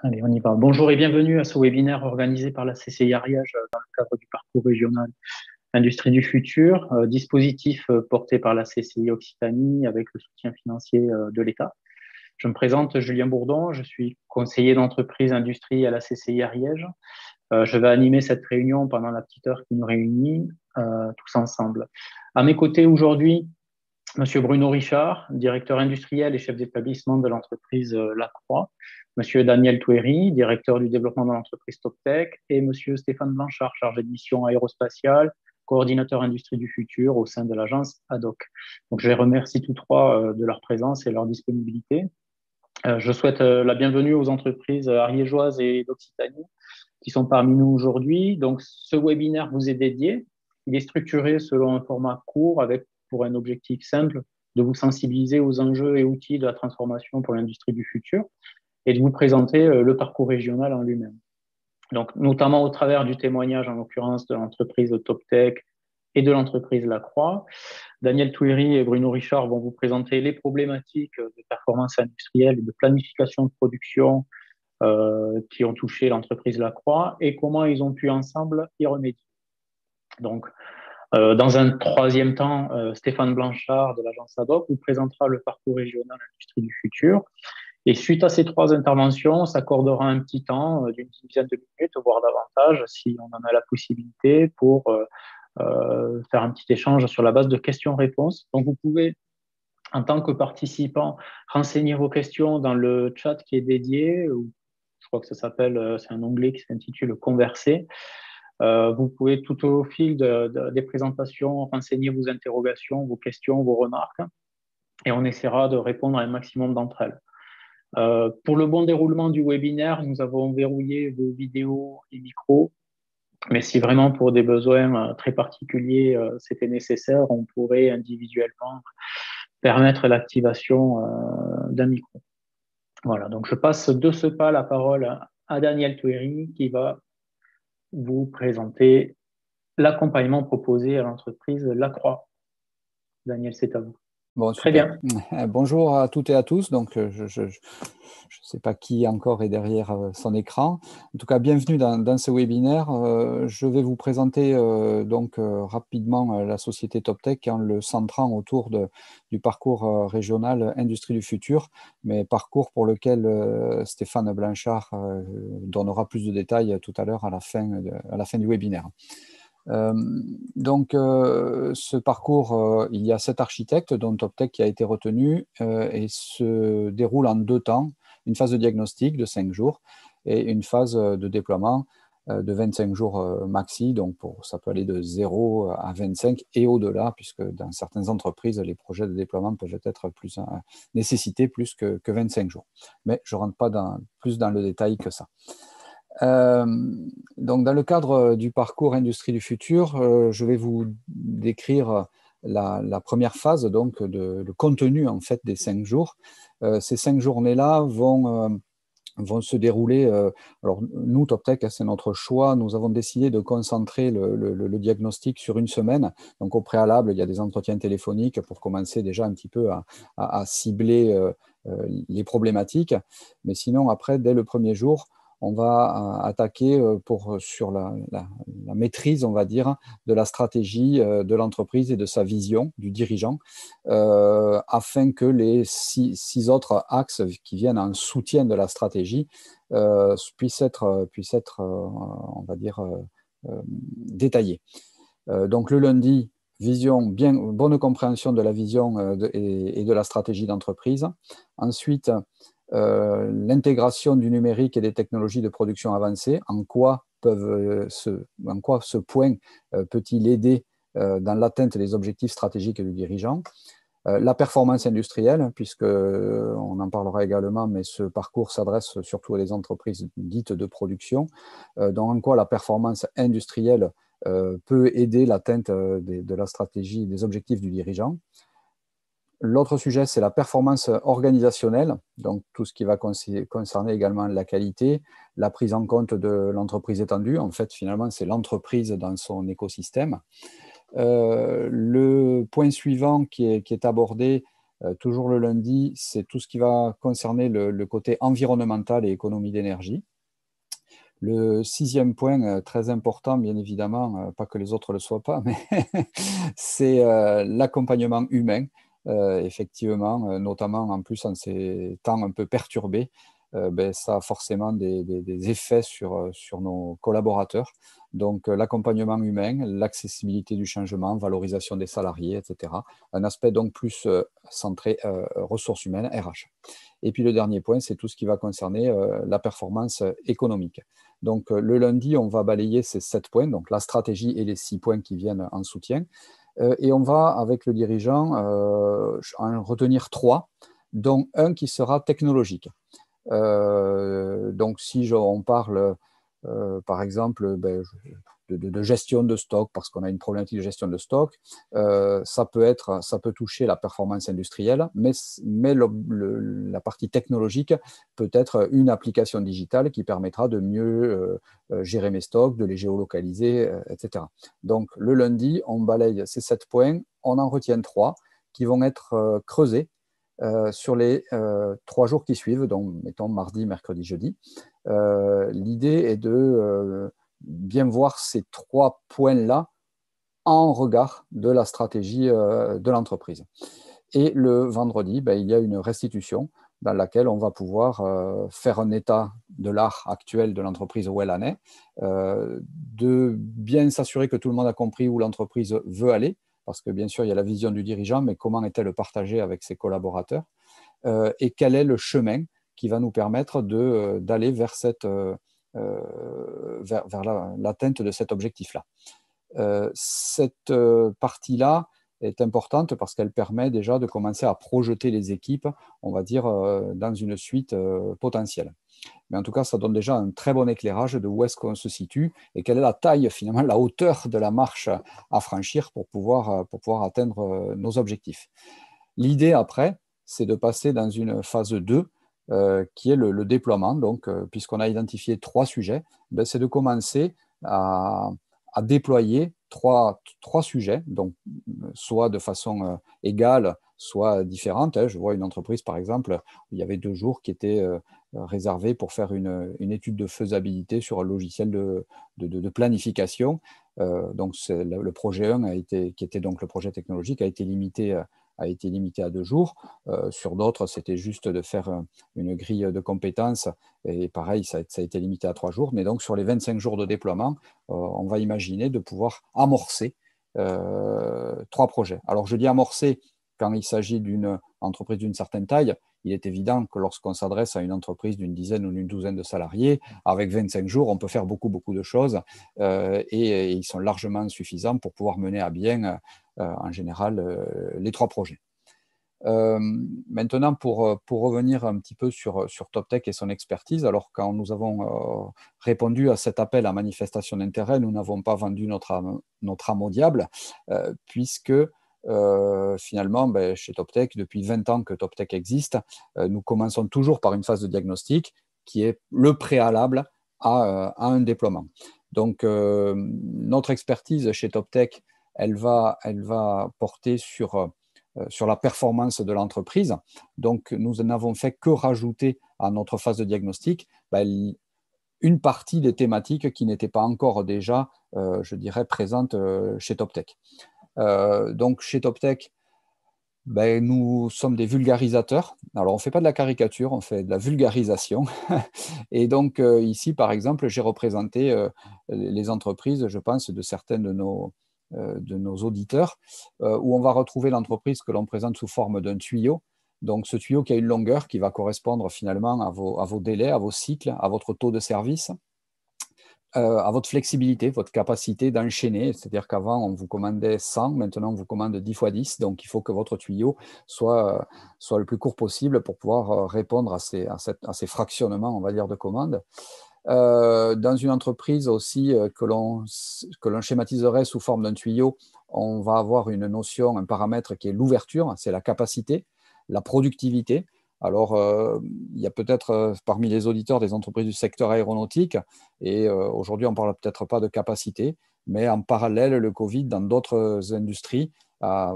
Allez, on y va. Bonjour et bienvenue à ce webinaire organisé par la CCI Ariège dans le cadre du parcours régional Industrie du futur, dispositif porté par la CCI Occitanie avec le soutien financier de l'État. Je me présente Julien Bourdon, je suis conseiller d'entreprise industrie à la CCI Ariège. Je vais animer cette réunion pendant la petite heure qui nous réunit tous ensemble. À mes côtés aujourd'hui, Monsieur Bruno Richard, directeur industriel et chef d'établissement de l'entreprise Lacroix, Monsieur Daniel Touéry, directeur du développement de l'entreprise TopTech, et Monsieur Stéphane Blanchard, chargé de mission aérospatiale, coordinateur industrie du futur au sein de l'agence ADOC. Donc, je les remercie tous trois de leur présence et leur disponibilité. Je souhaite la bienvenue aux entreprises ariégeoises et d'Occitanie qui sont parmi nous aujourd'hui. Donc, ce webinaire vous est dédié. Il est structuré selon un format court avec pour un objectif simple de vous sensibiliser aux enjeux et outils de la transformation pour l'industrie du futur et de vous présenter le parcours régional en lui-même. Donc, notamment au travers du témoignage, en l'occurrence, de l'entreprise TopTech et de l'entreprise Lacroix. Daniel Touéry et Bruno Richard vont vous présenter les problématiques de performance industrielle et de planification de production qui ont touché l'entreprise Lacroix et comment ils ont pu ensemble y remédier. Donc, dans un troisième temps, Stéphane Blanchard de l'agence ADOC vous présentera le parcours régional industrie du futur. Et suite à ces trois interventions, on s'accordera un petit temps d'une dizaine de minutes, voire davantage, si on en a la possibilité, pour faire un petit échange sur la base de questions-réponses. Donc, vous pouvez, en tant que participant, renseigner vos questions dans le chat qui est dédié, ou je crois que ça s'appelle, c'est un onglet qui s'intitule Converser. Vous pouvez tout au fil des présentations renseigner vos interrogations, vos questions, vos remarques, et on essaiera de répondre à un maximum d'entre elles. Pour le bon déroulement du webinaire, nous avons verrouillé vos vidéos et micros, mais si vraiment pour des besoins très particuliers c'était nécessaire, on pourrait individuellement permettre l'activation d'un micro. Voilà, donc je passe de ce pas la parole à Daniel Touéry qui va vous présenter l'accompagnement proposé à l'entreprise Lacroix. Daniel, c'est à vous. Bon, Très super. bien. Bonjour à toutes et à tous. Donc, je ne sais pas qui encore est derrière son écran. En tout cas, bienvenue dans ce webinaire. Je vais vous présenter rapidement la société TopTech en le centrant autour du parcours régional Industrie du futur, mais parcours pour lequel Stéphane Blanchard donnera plus de détails tout à l'heure à la fin du webinaire. Ce parcours, il y a 7 architectes, dont TopTech qui a été retenu, et se déroule en 2 temps, une phase de diagnostic de 5 jours et une phase de déploiement de 25 jours maxi, donc ça peut aller de 0 à 25 et au-delà, puisque dans certaines entreprises, les projets de déploiement peuvent être nécessiter plus que 25 jours. Mais je ne rentre pas plus dans le détail que ça. Donc, dans le cadre du parcours Industrie du futur, je vais vous décrire la première phase, donc le contenu en fait des 5 jours. Ces 5 journées-là vont se dérouler. Alors, nous, TopTech, c'est notre choix. Nous avons décidé de concentrer le diagnostic sur une semaine. Donc, au préalable, il y a des entretiens téléphoniques pour commencer déjà un petit peu à cibler les problématiques. Mais sinon, après, dès le premier jour, on va attaquer sur la maîtrise, on va dire, de la stratégie de l'entreprise et de sa vision du dirigeant, afin que les 6 autres axes qui viennent en soutien de la stratégie puissent être on va dire, détaillés. Donc le lundi, bonne compréhension de la vision et de la stratégie d'entreprise. Ensuite, l'intégration du numérique et des technologies de production avancées, en quoi ce point peut-il aider dans l'atteinte des objectifs stratégiques du dirigeant. La performance industrielle, puisqu'on en parlera également, mais ce parcours s'adresse surtout à des entreprises dites de production, donc en quoi la performance industrielle peut aider l'atteinte de la stratégie, des objectifs du dirigeant. L'autre sujet, c'est la performance organisationnelle, donc tout ce qui va concerner également la qualité, la prise en compte de l'entreprise étendue. En fait, finalement, c'est l'entreprise dans son écosystème. Le point suivant qui est abordé, Toujours le lundi, c'est tout ce qui va concerner le côté environnemental et économie d'énergie. Le sixième point, très important, bien évidemment, pas que les autres ne le soient pas, mais c'est l'accompagnement humain, effectivement, notamment en plus en ces temps un peu perturbés. Ça a forcément des effets sur nos collaborateurs. Donc, l'accompagnement humain, l'accessibilité du changement, valorisation des salariés, etc. Un aspect donc plus centré ressources humaines, RH. Et puis le dernier point, c'est tout ce qui va concerner la performance économique. Donc le lundi, on va balayer ces 7 points, donc la stratégie et les 6 points qui viennent en soutien. Et on va, avec le dirigeant, en retenir 3, dont un qui sera technologique. Donc si on parle, par exemple, de gestion de stock, parce qu'on a une problématique de gestion de stock, ça peut toucher la performance industrielle, mais la partie technologique peut être une application digitale qui permettra de mieux gérer mes stocks, de les géolocaliser, etc. Donc le lundi, on balaye ces 7 points, on en retient 3 qui vont être creusés sur les 3 jours qui suivent, donc mettons mardi, mercredi, jeudi. L'idée est de bien voir ces 3 points-là en regard de la stratégie de l'entreprise. Et le vendredi, il y a une restitution dans laquelle on va pouvoir faire un état de l'art actuel de l'entreprise où elle en est, de bien s'assurer que tout le monde a compris où l'entreprise veut aller, parce que bien sûr, il y a la vision du dirigeant, mais comment est-elle partagée avec ses collaborateurs, et quel est le chemin qui va nous permettre d'aller vers l'atteinte de cet objectif-là. Cette partie-là est importante parce qu'elle permet déjà de commencer à projeter les équipes, on va dire, dans une suite potentielle. Mais en tout cas, ça donne déjà un très bon éclairage de où est-ce qu'on se situe et quelle est la taille, finalement, la hauteur de la marche à franchir pour pouvoir atteindre nos objectifs. L'idée, après, c'est de passer dans une phase 2, qui est le déploiement. Donc, puisqu'on a identifié 3 sujets, c'est de commencer à déployer trois sujets, donc soit de façon égale, soit différente. Je vois une entreprise, par exemple, où il y avait 2 jours qui étaient réservés pour faire une étude de faisabilité sur un logiciel de planification. Donc, le projet 1 qui était donc le projet technologique, a été limité à 2 jours. Sur d'autres, c'était juste de faire une grille de compétences. Et pareil, ça a été limité à 3 jours. Mais donc, sur les 25 jours de déploiement, on va imaginer de pouvoir amorcer 3 projets. Alors, je dis amorcer quand il s'agit d'une entreprise d'une certaine taille. Il est évident que lorsqu'on s'adresse à une entreprise d'une dizaine ou d'une douzaine de salariés, avec 25 jours, on peut faire beaucoup de choses et ils sont largement suffisants pour pouvoir mener à bien, en général, les 3 projets. Maintenant, pour revenir un petit peu sur TopTech et son expertise, alors quand nous avons répondu à cet appel à manifestation d'intérêt, nous n'avons pas vendu notre âme au diable, puisque finalement, chez TopTech, depuis 20 ans que TopTech existe, nous commençons toujours par une phase de diagnostic qui est le préalable à un déploiement. Donc, notre expertise chez TopTech, elle va porter sur la performance de l'entreprise. Donc, nous n'avons fait que rajouter à notre phase de diagnostic une partie des thématiques qui n'étaient pas encore déjà, je dirais, présentes chez TopTech. Donc, chez TopTech, nous sommes des vulgarisateurs. Alors, on ne fait pas de la caricature, on fait de la vulgarisation. Et donc, ici, par exemple, j'ai représenté les entreprises, je pense, de certaines de nos auditeurs, où on va retrouver l'entreprise que l'on présente sous forme d'un tuyau. Donc, ce tuyau qui a une longueur qui va correspondre finalement à vos délais, à vos cycles, à votre taux de service, à votre flexibilité, votre capacité d'enchaîner. C'est-à-dire qu'avant, on vous commandait 100, maintenant, on vous commande 10 fois 10. Donc, il faut que votre tuyau soit le plus court possible pour pouvoir répondre à ces fractionnements, on va dire, de commandes. Dans une entreprise aussi que l'on schématiserait sous forme d'un tuyau, on va avoir une notion, un paramètre qui est l'ouverture, c'est la capacité, la productivité. Alors, il y a peut-être parmi les auditeurs des entreprises du secteur aéronautique, et aujourd'hui on ne parle peut-être pas de capacité, mais en parallèle, le Covid, dans d'autres industries, à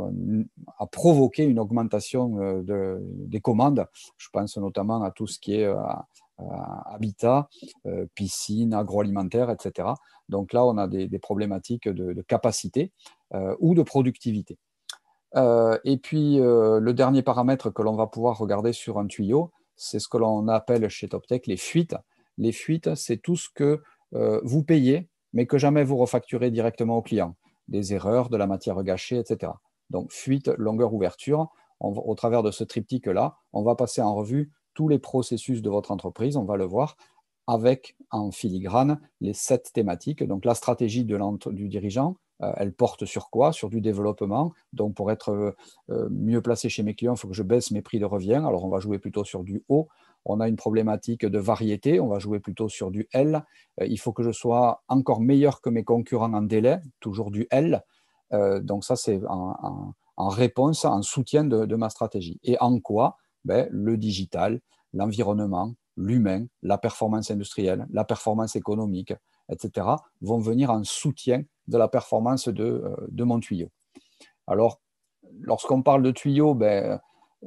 provoquer une augmentation des commandes. Je pense notamment à tout ce qui est habitat, piscine, agroalimentaire, etc. Donc là, on a des problématiques de capacité ou de productivité. Et puis, le dernier paramètre que l'on va pouvoir regarder sur un tuyau, c'est ce que l'on appelle chez TopTech les fuites. Les fuites, c'est tout ce que vous payez, mais que jamais vous refacturez directement au client. Des erreurs, de la matière gâchée, etc. Donc, fuite, longueur, ouverture. Au travers de ce triptyque-là, on va passer en revue tous les processus de votre entreprise, on va le voir, avec en filigrane les 7 thématiques. Donc, la stratégie du dirigeant, elle porte sur quoi? Sur du développement. Donc, pour être mieux placé chez mes clients, il faut que je baisse mes prix de revient. Alors, on va jouer plutôt sur du haut. On a une problématique de variété. On va jouer plutôt sur du L. Il faut que je sois encore meilleur que mes concurrents en délai. Toujours du L. Donc, ça, c'est en réponse, en soutien de ma stratégie. Et en quoi? Ben, le digital, l'environnement, l'humain, la performance industrielle, la performance économique, etc., vont venir en soutien de la performance de mon tuyau. Alors, lorsqu'on parle de tuyau, ben,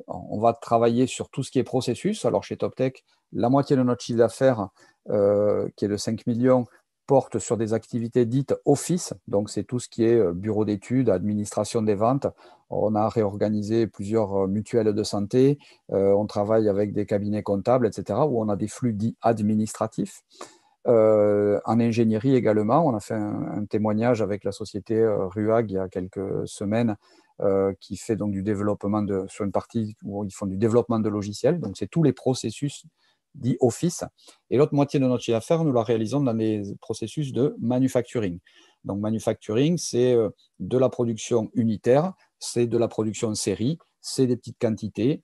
on va travailler sur tout ce qui est processus. Alors, chez TopTech, la moitié de notre chiffre d'affaires, qui est de 5 millions, porte sur des activités dites office. Donc, c'est tout ce qui est bureau d'études, administration des ventes. On a réorganisé plusieurs mutuelles de santé. On travaille avec des cabinets comptables, etc., où on a des flux dits administratifs. En ingénierie également, on a fait un témoignage avec la société RUAG il y a quelques semaines qui fait donc du développement sur une partie où ils font du développement de logiciels. Donc, c'est tous les processus dits Office. Et l'autre moitié de notre chiffre d'affaires, nous la réalisons dans les processus de manufacturing. Donc, manufacturing, c'est de la production unitaire, c'est de la production série, c'est des petites quantités.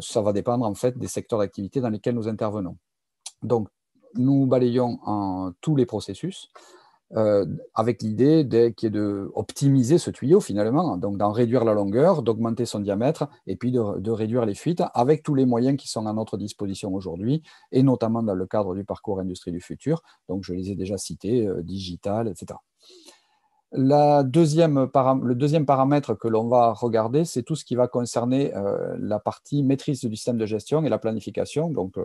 Ça va dépendre en fait des secteurs d'activité dans lesquels nous intervenons. Donc, nous balayons en tous les processus avec l'idée qui est d'optimiser ce tuyau finalement, donc d'en réduire la longueur, d'augmenter son diamètre et puis de réduire les fuites avec tous les moyens qui sont à notre disposition aujourd'hui et notamment dans le cadre du parcours Industrie du futur. Donc je les ai déjà cités, digital, etc. Le deuxième paramètre que l'on va regarder, c'est tout ce qui va concerner la partie maîtrise du système de gestion et la planification. Donc,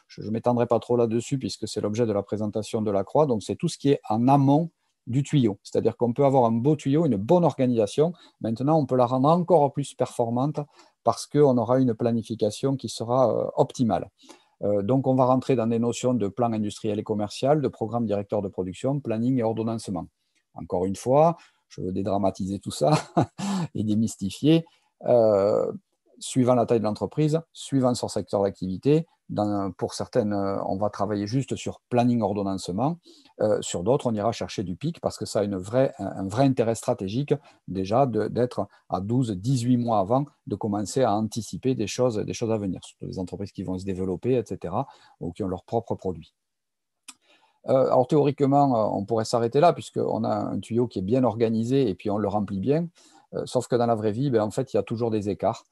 je ne m'étendrai pas trop là-dessus puisque c'est l'objet de la présentation de la croix. Donc, c'est tout ce qui est en amont du tuyau. C'est-à-dire qu'on peut avoir un beau tuyau, une bonne organisation. Maintenant, on peut la rendre encore plus performante parce qu'on aura une planification qui sera optimale. Donc, on va rentrer dans des notions de plan industriel et commercial, de programme directeur de production, planning et ordonnancement. Encore une fois, je veux dédramatiser tout ça et démystifier. Suivant la taille de l'entreprise, suivant son secteur d'activité, pour certaines, on va travailler juste sur planning ordonnancement. Sur d'autres, on ira chercher du pic parce que ça a un vrai intérêt stratégique déjà d'être à 12-18 mois avant de commencer à anticiper des choses à venir, surtout les entreprises qui vont se développer, etc., ou qui ont leurs propres produits. Alors théoriquement, on pourrait s'arrêter là puisqu'on a un tuyau qui est bien organisé et puis on le remplit bien. Sauf que dans la vraie vie, ben, en fait, il y a toujours des écarts.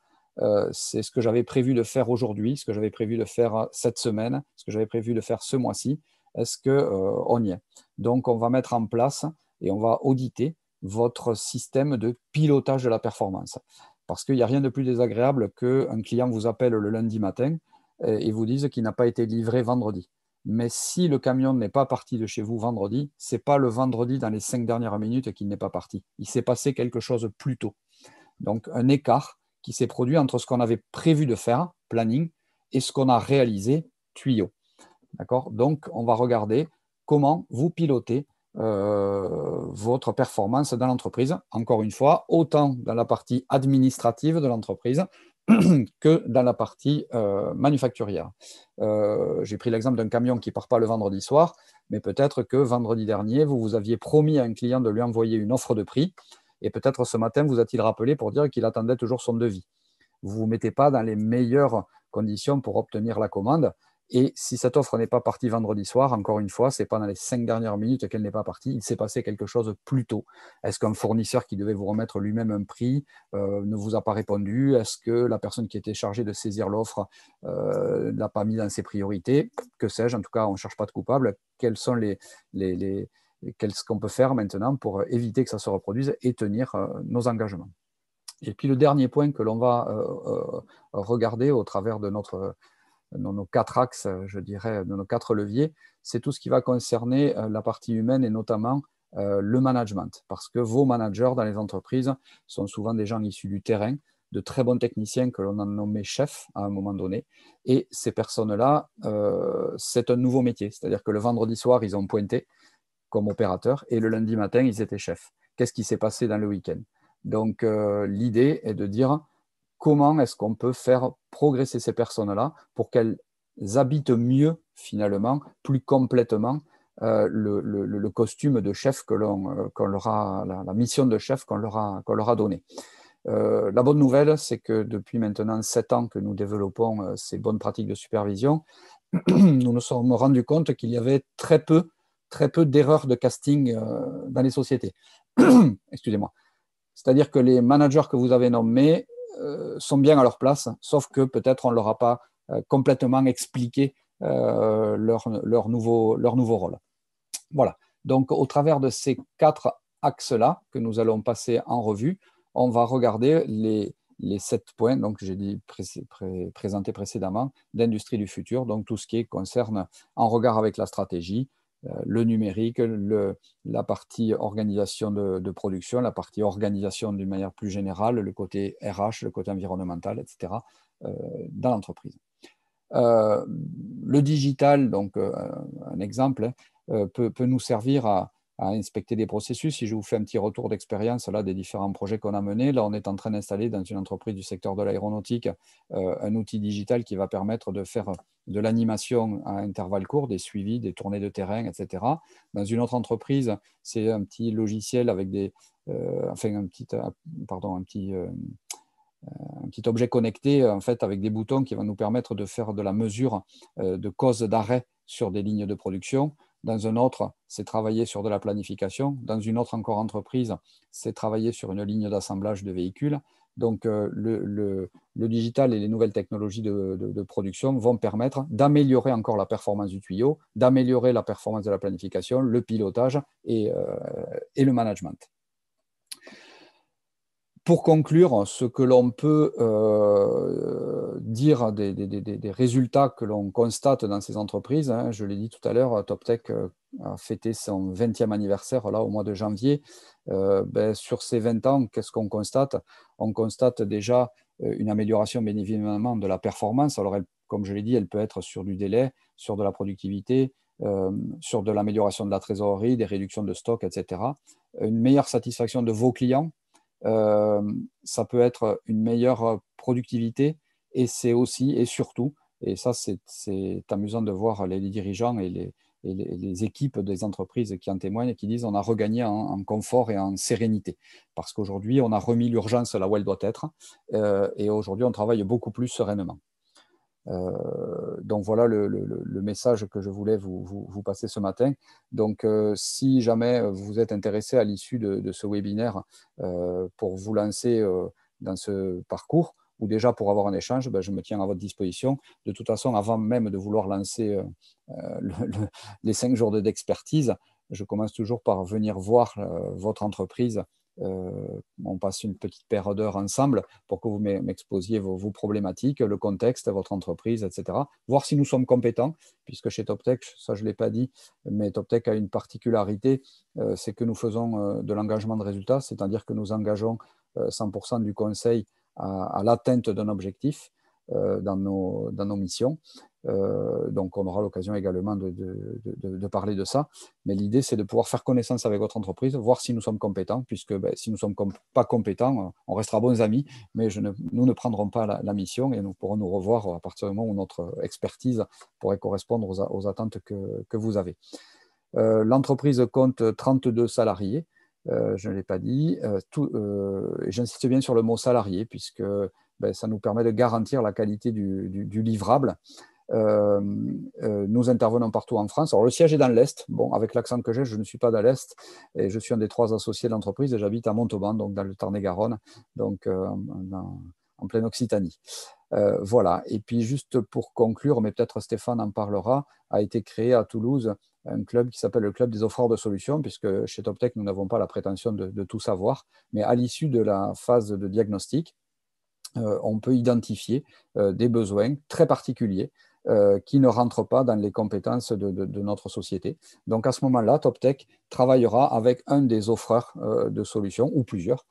C'est ce que j'avais prévu de faire aujourd'hui, ce que j'avais prévu de faire cette semaine, ce que j'avais prévu de faire ce mois-ci. Est-ce qu'on y est? Donc, on va mettre en place et on va auditer votre système de pilotage de la performance. Parce qu'il n'y a rien de plus désagréable qu'un client vous appelle le lundi matin et vous dise qu'il n'a pas été livré vendredi. Mais si le camion n'est pas parti de chez vous vendredi, ce n'est pas le vendredi dans les 5 dernières minutes qu'il n'est pas parti. Il s'est passé quelque chose plus tôt. Donc, un écart qui s'est produit entre ce qu'on avait prévu de faire, planning, et ce qu'on a réalisé, tuyau. D'accord? Donc, on va regarder comment vous pilotez votre performance dans l'entreprise. Encore une fois, autant dans la partie administrative de l'entreprise que dans la partie manufacturière. J'ai pris l'exemple d'un camion qui ne part pas le vendredi soir, mais peut-être que vendredi dernier, vous aviez promis à un client de lui envoyer une offre de prix, et peut-être ce matin, vous a-t-il rappelé pour dire qu'il attendait toujours son devis. Vous ne vous mettez pas dans les meilleures conditions pour obtenir la commande. Et si cette offre n'est pas partie vendredi soir, encore une fois, ce n'est pas dans les 5 dernières minutes qu'elle n'est pas partie, il s'est passé quelque chose plus tôt. Est-ce qu'un fournisseur qui devait vous remettre lui-même un prix ne vous a pas répondu? Est-ce que la personne qui était chargée de saisir l'offre ne l'a pas mis dans ses priorités? Que sais-je? En tout cas, on ne cherche pas de coupable. Qu'est-ce qu'on peut faire maintenant pour éviter que ça se reproduise et tenir nos engagements? Et puis le dernier point que l'on va regarder au travers de nos 4 axes, je dirais, de nos 4 leviers, c'est tout ce qui va concerner la partie humaine et notamment le management. Parce que vos managers dans les entreprises sont souvent des gens issus du terrain, de très bons techniciens que l'on a nommés chefs à un moment donné. Et ces personnes-là, c'est un nouveau métier. C'est-à-dire que le vendredi soir, ils ont pointé comme opérateurs et le lundi matin, ils étaient chefs. Qu'est-ce qui s'est passé dans le week-end? Donc, l'idée est de dire comment est-ce qu'on peut faire progresser ces personnes-là pour qu'elles habitent mieux, finalement, plus complètement, le costume de chef qu'on leur a, la mission de chef qu'on leur a donnée. La bonne nouvelle, c'est que depuis maintenant 7 ans que nous développons ces bonnes pratiques de supervision, nous nous sommes rendus compte qu'il y avait très peu d'erreurs de casting dans les sociétés. Excusez-moi. C'est-à-dire que les managers que vous avez nommés sont bien à leur place, sauf que peut-être on ne leur a pas complètement expliqué leur nouveau rôle. Voilà. Donc, au travers de ces 4 axes-là que nous allons passer en revue, on va regarder les 7 points, donc j'ai dit présenté précédemment, d'industrie du futur, donc tout ce qui concerne en regard avec la stratégie, le numérique, la partie organisation de production, la partie organisation d'une manière plus générale, le côté RH, le côté environnemental, etc., dans l'entreprise. Le digital, donc un exemple, peut nous servir à inspecter des processus. Si je vous fais un petit retour d'expérience là, des différents projets qu'on a menés, là on est en train d'installer dans une entreprise du secteur de l'aéronautique un outil digital qui va permettre de faire de l'animation à intervalles courts, des suivis, des tournées de terrain, etc. Dans une autre entreprise, c'est un petit logiciel avec un petit objet connecté en fait, avec des boutons qui vont nous permettre de faire de la mesure de cause d'arrêt sur des lignes de production. Dans un autre, c'est travailler sur de la planification. Dans une autre encore entreprise, c'est travailler sur une ligne d'assemblage de véhicules. Donc, le digital et les nouvelles technologies de production vont permettre d'améliorer encore la performance du tuyau, d'améliorer la performance de la planification, le pilotage et le management. Pour conclure, ce que l'on peut dire des résultats que l'on constate dans ces entreprises, hein, je l'ai dit tout à l'heure, TopTech a fêté son 20e anniversaire là, au mois de janvier. Sur ces 20 ans, qu'est-ce qu'on constate? On constate déjà une amélioration bien évidemment de la performance. Alors, comme je l'ai dit, elle peut être sur du délai, sur de la productivité, sur de l'amélioration de la trésorerie, des réductions de stock, etc. Une meilleure satisfaction de vos clients. Ça peut être une meilleure productivité et c'est aussi et surtout, et ça c'est amusant de voir les dirigeants et les équipes des entreprises qui en témoignent et qui disent on a regagné en confort et en sérénité parce qu'aujourd'hui on a remis l'urgence là où elle doit être et aujourd'hui on travaille beaucoup plus sereinement. Donc voilà le message que je voulais vous passer ce matin. Donc si jamais vous êtes intéressé à l'issue de ce webinaire pour vous lancer dans ce parcours ou déjà pour avoir un échange, je me tiens à votre disposition. De toute façon, avant même de vouloir lancer les 5 jours d'expertise, je commence toujours par venir voir votre entreprise. On passe une petite paire d'heures ensemble pour que vous m'exposiez vos problématiques, le contexte, votre entreprise, etc. Voir si nous sommes compétents, puisque chez TopTech, ça je ne l'ai pas dit, mais TopTech a une particularité, c'est que nous faisons de l'engagement de résultats, c'est-à-dire que nous engageons 100% du conseil à l'atteinte d'un objectif dans nos missions. Donc on aura l'occasion également de parler de ça, mais l'idée c'est de pouvoir faire connaissance avec votre entreprise, voir si nous sommes compétents, puisque si nous ne sommes pas compétents, on restera bons amis, mais nous ne prendrons pas la mission et nous pourrons nous revoir à partir du moment où notre expertise pourrait correspondre aux attentes que vous avez. L'entreprise compte 32 salariés, je ne l'ai pas dit, j'insiste bien sur le mot salarié, puisque ça nous permet de garantir la qualité du livrable. Nous intervenons partout en France. Alors, le siège est dans l'Est. Bon, avec l'accent que j'ai, je ne suis pas dans l'Est. Et je suis un des 3 associés de l'entreprise et j'habite à Montauban, donc dans le Tarn-et-Garonne, donc en pleine Occitanie. Voilà. Et puis juste pour conclure, mais peut-être Stéphane en parlera, a été créé à Toulouse un club qui s'appelle le Club des offreurs de solutions, puisque chez TopTech, nous n'avons pas la prétention de tout savoir, mais à l'issue de la phase de diagnostic, on peut identifier des besoins très particuliers qui ne rentrent pas dans les compétences de notre société. Donc à ce moment-là, TopTech travaillera avec un des offreurs de solutions, ou plusieurs,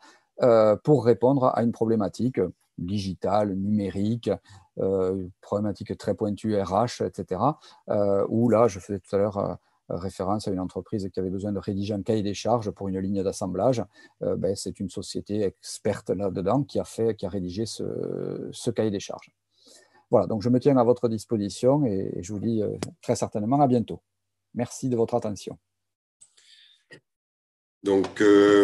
pour répondre à une problématique digitale, numérique, problématique très pointue RH, etc. Où là, je faisais tout à l'heure référence à une entreprise qui avait besoin de rédiger un cahier des charges pour une ligne d'assemblage. C'est une société experte là-dedans qui a rédigé ce cahier des charges. Voilà, donc je me tiens à votre disposition et je vous dis très certainement à bientôt. Merci de votre attention. Donc,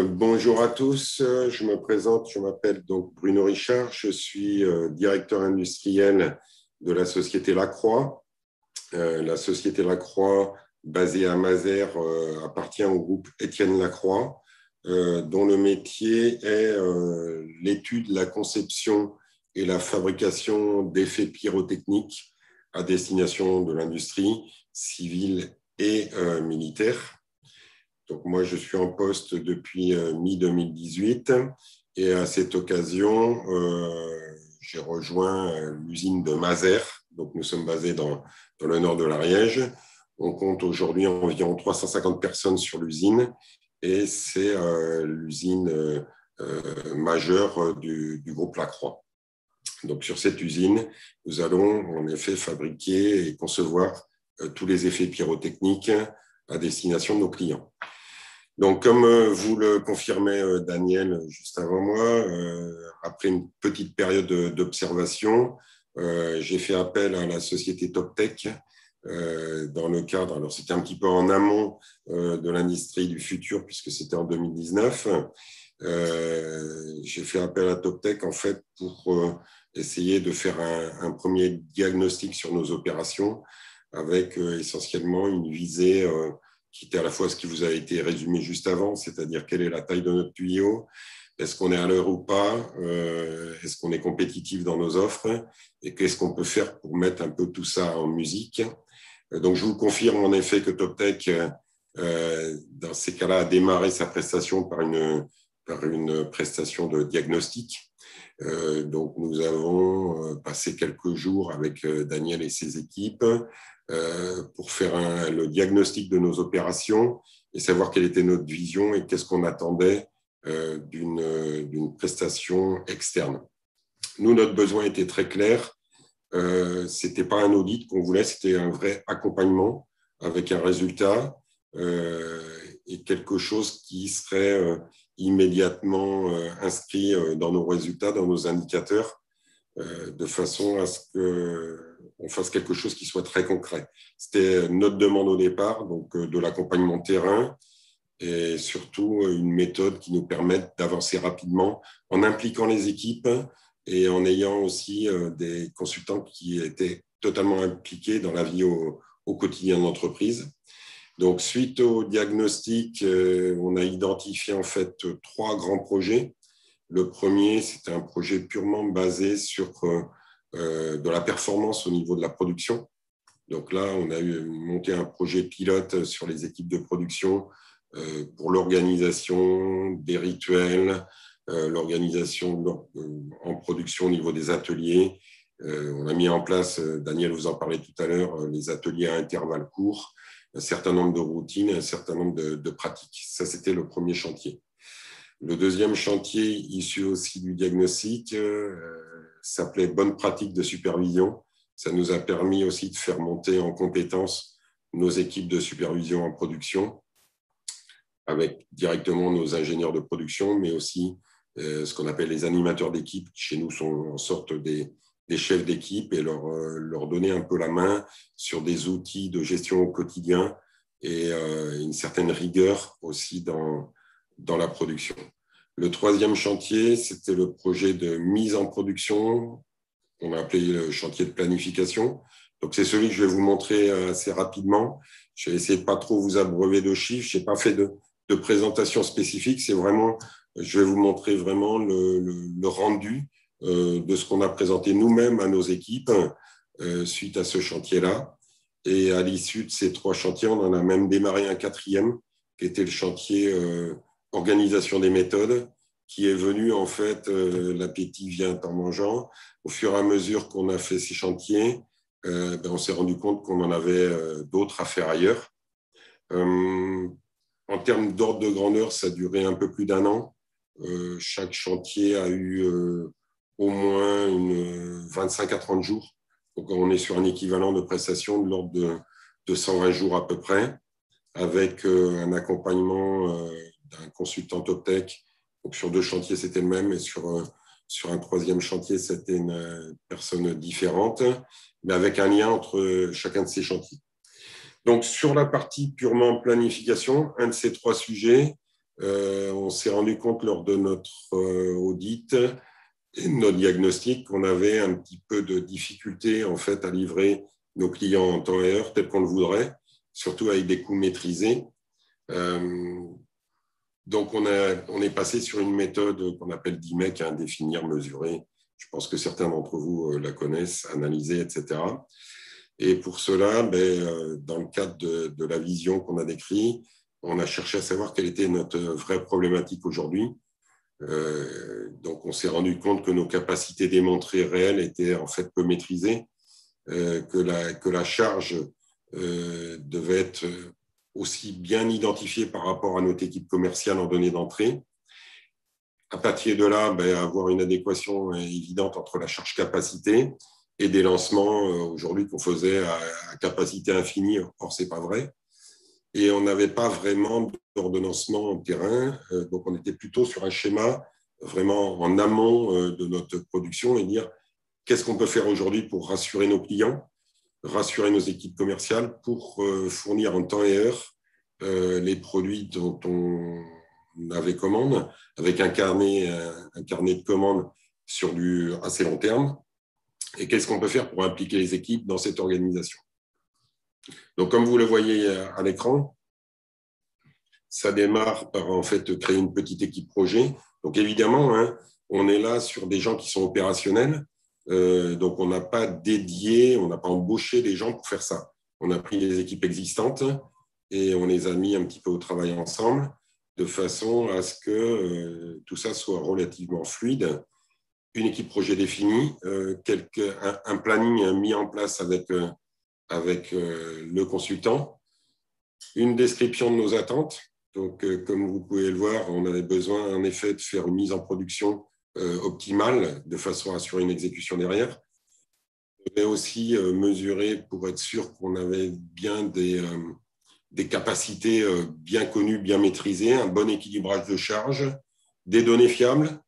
bonjour à tous, je me présente, je m'appelle donc Bruno Richard, je suis directeur industriel de la société Lacroix. La société Lacroix, basée à Mazères, appartient au groupe Étienne Lacroix, dont le métier est l'étude, la conception et la fabrication d'effets pyrotechniques à destination de l'industrie civile et militaire. Donc, moi, je suis en poste depuis mi-2018 et à cette occasion, j'ai rejoint l'usine de Mazères. Donc, nous sommes basés dans le nord de l'Ariège. On compte aujourd'hui environ 350 personnes sur l'usine et c'est l'usine majeure du groupe Lacroix. Donc, sur cette usine, nous allons en effet fabriquer et concevoir tous les effets pyrotechniques à destination de nos clients. Donc, comme vous le confirmait Daniel juste avant moi, après une petite période d'observation, j'ai fait appel à la société TopTech dans le cadre, alors c'était un petit peu en amont de l'industrie du futur puisque c'était en 2019. J'ai fait appel à TopTech en fait pour essayer de faire un premier diagnostic sur nos opérations avec essentiellement une visée qui était à la fois ce qui vous a été résumé juste avant, c'est-à-dire quelle est la taille de notre tuyau, est-ce qu'on est à l'heure ou pas, est-ce qu'on est compétitif dans nos offres et qu'est-ce qu'on peut faire pour mettre un peu tout ça en musique. Donc, je vous confirme en effet que TopTech, dans ces cas-là, a démarré sa prestation par une prestation de diagnostic. Donc, nous avons passé quelques jours avec Daniel et ses équipes pour faire le diagnostic de nos opérations et savoir quelle était notre vision et qu'est-ce qu'on attendait d'une prestation externe. Nous, notre besoin était très clair. Ce n'était pas un audit qu'on voulait, c'était un vrai accompagnement avec un résultat et quelque chose qui serait immédiatement inscrit dans nos résultats, dans nos indicateurs, de façon à ce qu'on fasse quelque chose qui soit très concret. C'était notre demande au départ, donc de l'accompagnement terrain et surtout une méthode qui nous permette d'avancer rapidement en impliquant les équipes et en ayant aussi des consultants qui étaient totalement impliqués dans la vie au quotidien de l'entreprise. Donc, suite au diagnostic, on a identifié en fait 3 grands projets. Le premier, c'était un projet purement basé sur de la performance au niveau de la production. Donc là, on a monté un projet pilote sur les équipes de production pour l'organisation des rituels, l'organisation en production au niveau des ateliers. On a mis en place, Daniel vous en parlait tout à l'heure, les ateliers à intervalles courts, un certain nombre de routines, un certain nombre de pratiques. Ça, c'était le premier chantier. Le deuxième chantier, issu aussi du diagnostic, s'appelait bonne pratique de supervision. Ça nous a permis aussi de faire monter en compétence nos équipes de supervision en production, avec directement nos ingénieurs de production, mais aussi ce qu'on appelle les animateurs d'équipe, qui chez nous sont en sorte des chefs d'équipe, et leur donner un peu la main sur des outils de gestion au quotidien et une certaine rigueur aussi dans la production. Le troisième chantier, c'était le projet de mise en production, qu'on a appelé le chantier de planification. Donc, c'est celui que je vais vous montrer assez rapidement. Je vais essayer de pas trop vous abreuver de chiffres. Je n'ai pas fait de présentation spécifique. C'est vraiment, je vais vous montrer vraiment le rendu de ce qu'on a présenté nous-mêmes à nos équipes suite à ce chantier-là. Et à l'issue de ces 3 chantiers, on en a même démarré un 4e, qui était le chantier organisation des méthodes, qui est venu, en fait, l'appétit vient en mangeant. Au fur et à mesure qu'on a fait ces chantiers, on s'est rendu compte qu'on en avait d'autres à faire ailleurs. En termes d'ordre de grandeur, ça a duré un peu plus d'1 an. Chaque chantier a eu au moins 25 à 30 jours. Donc, on est sur un équivalent de prestation de l'ordre de 120 jours à peu près, avec un accompagnement d'un consultant TopTech. Donc, sur 2 chantiers, c'était le même, et sur un 3e chantier, c'était une personne différente, mais avec un lien entre chacun de ces chantiers. Donc, sur la partie purement planification, un de ces 3 sujets, on s'est rendu compte lors de notre audit et notre diagnostic qu'on avait un petit peu de difficulté en fait, à livrer nos clients en temps et heure tel qu'on le voudrait, surtout avec des coûts maîtrisés. Donc, on est passé sur une méthode qu'on appelle DIMEC, définir, mesurer. Je pense que certains d'entre vous la connaissent, analyser, etc. Et pour cela, dans le cadre de la vision qu'on a décrite, on a cherché à savoir quelle était notre vraie problématique aujourd'hui. Donc, on s'est rendu compte que nos capacités démontrées réelles étaient en fait peu maîtrisées, que la charge devait être aussi bien identifiée par rapport à notre équipe commerciale en données d'entrée. À partir de là, avoir une adéquation évidente entre la charge capacité et des lancements aujourd'hui qu'on faisait à capacité infinie. Or, ce n'est pas vrai. Et on n'avait pas vraiment d'ordonnancement en terrain. Donc, on était plutôt sur un schéma vraiment en amont de notre production et dire qu'est-ce qu'on peut faire aujourd'hui pour rassurer nos clients, rassurer nos équipes commerciales pour fournir en temps et heure les produits dont on avait commande, avec un carnet de commandes sur du assez long terme. Et qu'est-ce qu'on peut faire pour impliquer les équipes dans cette organisation? Donc, comme vous le voyez à l'écran, ça démarre par en fait créer une petite équipe projet. Donc, évidemment, on est là sur des gens qui sont opérationnels. Donc, on n'a pas dédié, on n'a pas embauché des gens pour faire ça. On a pris des équipes existantes et on les a mis un petit peu au travail ensemble de façon à ce que tout ça soit relativement fluide. Une équipe projet définie, un planning mis en place avec le consultant, une description de nos attentes. Donc, comme vous pouvez le voir, on avait besoin en effet de faire une mise en production optimale de façon à assurer une exécution derrière. On devait aussi mesurer pour être sûr qu'on avait bien des capacités bien connues, bien maîtrisées, un bon équilibrage de charge, des données fiables.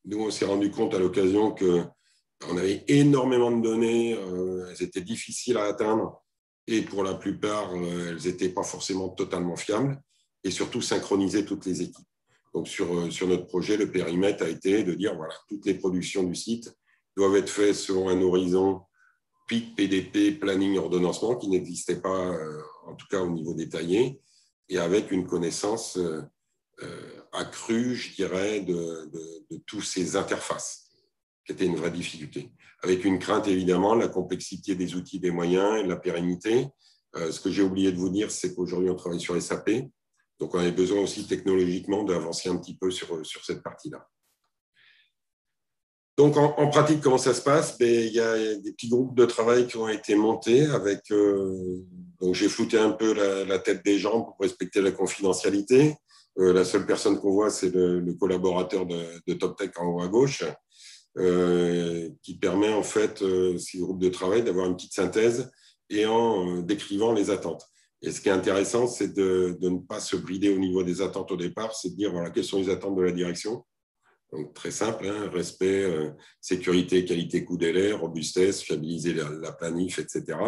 Nous, on s'est rendu compte à l'occasion qu'on avait énormément de données, elles étaient difficiles à atteindre et pour la plupart, elles n'étaient pas forcément totalement fiables et surtout synchroniser toutes les équipes. Donc, sur notre projet, le périmètre a été de dire voilà, toutes les productions du site doivent être faites selon un horizon PIC, PDP, planning, ordonnancement qui n'existait pas, en tout cas au niveau détaillé, et avec une connaissance accrue, je dirais, de toutes ces interfaces, qui était une vraie difficulté. Avec une crainte, évidemment, la complexité des outils, des moyens et de la pérennité. Ce que j'ai oublié de vous dire, c'est qu'aujourd'hui, on travaille sur SAP. Donc, on avait besoin aussi technologiquement d'avancer un petit peu sur cette partie-là. Donc, en pratique, comment ça se passe? Il y a des petits groupes de travail qui ont été montés avec… donc, j'ai flouté un peu la tête des gens pour respecter la confidentialité. La seule personne qu'on voit, c'est le collaborateur de TopTech en haut à gauche, qui permet en fait, ces groupes de travail, d'avoir une petite synthèse et en décrivant les attentes. Et ce qui est intéressant, c'est de ne pas se brider au niveau des attentes au départ, c'est de dire voilà, quelles sont les attentes de la direction. Donc, très simple, respect, sécurité, qualité, coût, délai, robustesse, fiabiliser la planif, etc.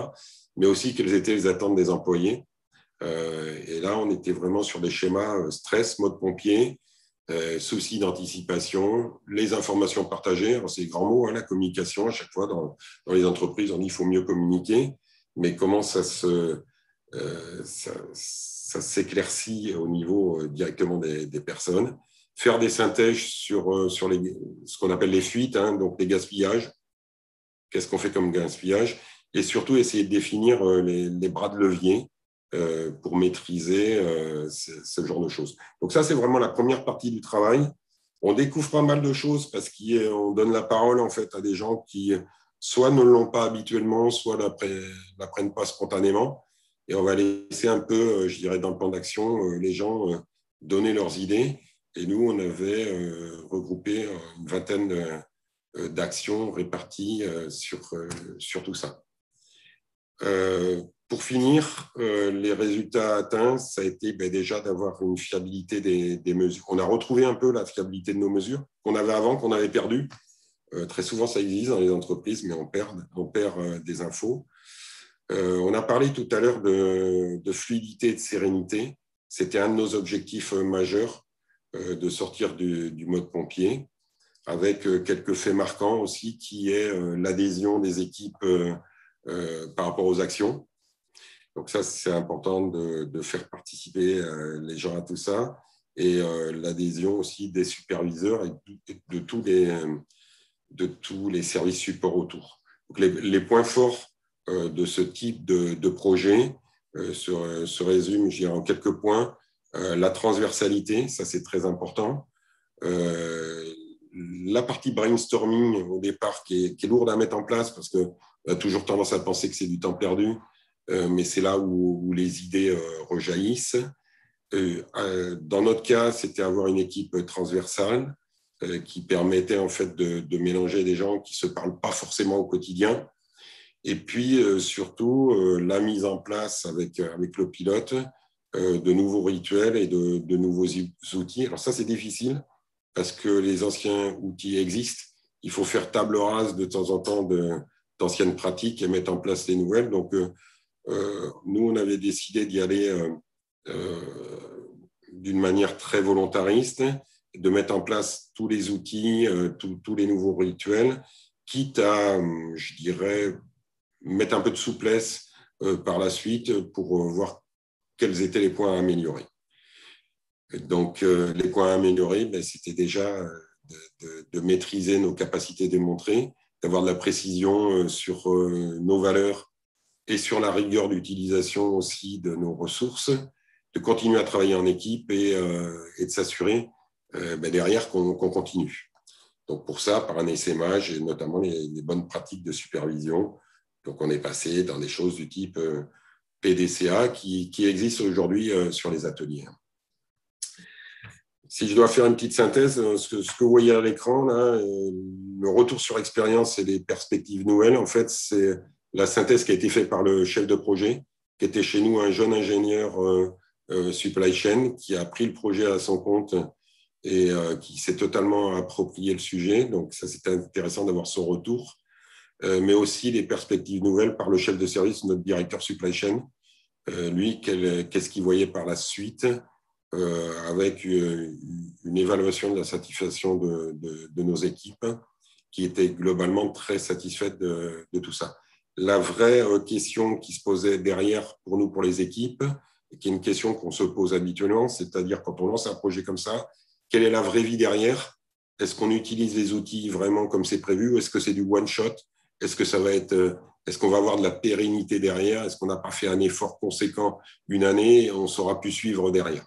Mais aussi quelles étaient les attentes des employés. Et là, on était vraiment sur des schémas stress, mode pompier, souci d'anticipation, les informations partagées. Alors, c'est les grands mots, la communication. À chaque fois, dans les entreprises, on dit qu'il faut mieux communiquer. Mais comment ça s'éclaircit au niveau directement des personnes. faire des synthèses sur ce qu'on appelle les fuites, hein, donc les gaspillages. Qu'est-ce qu'on fait comme gaspillage? Et surtout, essayer de définir les bras de levier pour maîtriser ce genre de choses. Donc ça, c'est vraiment la première partie du travail. On découvre pas mal de choses parce qu'on donne la parole en fait à des gens qui soit ne l'ont pas habituellement, soit la prennent pas spontanément. Et on va laisser un peu, je dirais, dans le plan d'action, les gens donner leurs idées. Et nous, on avait regroupé une vingtaine d'actions réparties sur tout ça. Pour finir, les résultats atteints, ça a été déjà d'avoir une fiabilité des mesures. On a retrouvé un peu la fiabilité de nos mesures qu'on avait avant, qu'on avait perdu. Très souvent, ça existe dans les entreprises, mais on perd des infos. On a parlé tout à l'heure de fluidité et de sérénité. C'était un de nos objectifs majeurs, de sortir du mode pompier, avec quelques faits marquants aussi, qui est l'adhésion des équipes par rapport aux actions. Donc ça, c'est important de faire participer les gens à tout ça, et l'adhésion aussi des superviseurs et de tous les services support autour. Donc les points forts de ce type de projet se résument, je dirais, en quelques points. La transversalité, ça c'est très important. La partie brainstorming au départ qui est lourde à mettre en place parce qu'on a toujours tendance à penser que c'est du temps perdu, mais c'est là où les idées rejaillissent. Dans notre cas, c'était avoir une équipe transversale qui permettait en fait de mélanger des gens qui ne se parlent pas forcément au quotidien. Et puis surtout la mise en place avec le pilote de nouveaux rituels et de nouveaux outils. Alors ça, c'est difficile parce que les anciens outils existent. Il faut faire table rase de temps en temps d'anciennes pratiques et mettre en place les nouvelles. Donc, nous, on avait décidé d'y aller d'une manière très volontariste, de mettre en place tous les outils, tous les nouveaux rituels, quitte à, je dirais, mettre un peu de souplesse par la suite pour voir quels étaient les points à améliorer. Donc, les points à améliorer, c'était déjà de maîtriser nos capacités démontrées, d'avoir de la précision sur nos valeurs et sur la rigueur d'utilisation aussi de nos ressources, de continuer à travailler en équipe et de s'assurer derrière qu'on continue. Donc, pour ça, par un essaimage et notamment les bonnes pratiques de supervision. Donc, on est passé dans des choses du type PDCA qui existent aujourd'hui sur les ateliers. Si je dois faire une petite synthèse, ce que vous voyez à l'écran, là, le retour sur expérience et les perspectives nouvelles, en fait, c'est la synthèse qui a été faite par le chef de projet, qui était chez nous un jeune ingénieur supply chain, qui a pris le projet à son compte et qui s'est totalement approprié le sujet. Donc, ça, c'était intéressant d'avoir son retour, mais aussi les perspectives nouvelles par le chef de service, notre directeur supply chain. Lui, qu'est-ce qu'il voyait par la suite avec une évaluation de la satisfaction de nos équipes qui était globalement très satisfaite de tout ça. La vraie question qui se posait derrière pour nous, pour les équipes, et qui est une question qu'on se pose habituellement, c'est-à-dire quand on lance un projet comme ça, quelle est la vraie vie derrière? Est-ce qu'on utilise les outils vraiment comme c'est prévu ou est-ce que c'est du one-shot? Est-ce qu'on va avoir de la pérennité derrière? Est-ce qu'on n'a pas fait un effort conséquent une année et on saura plus suivre derrière?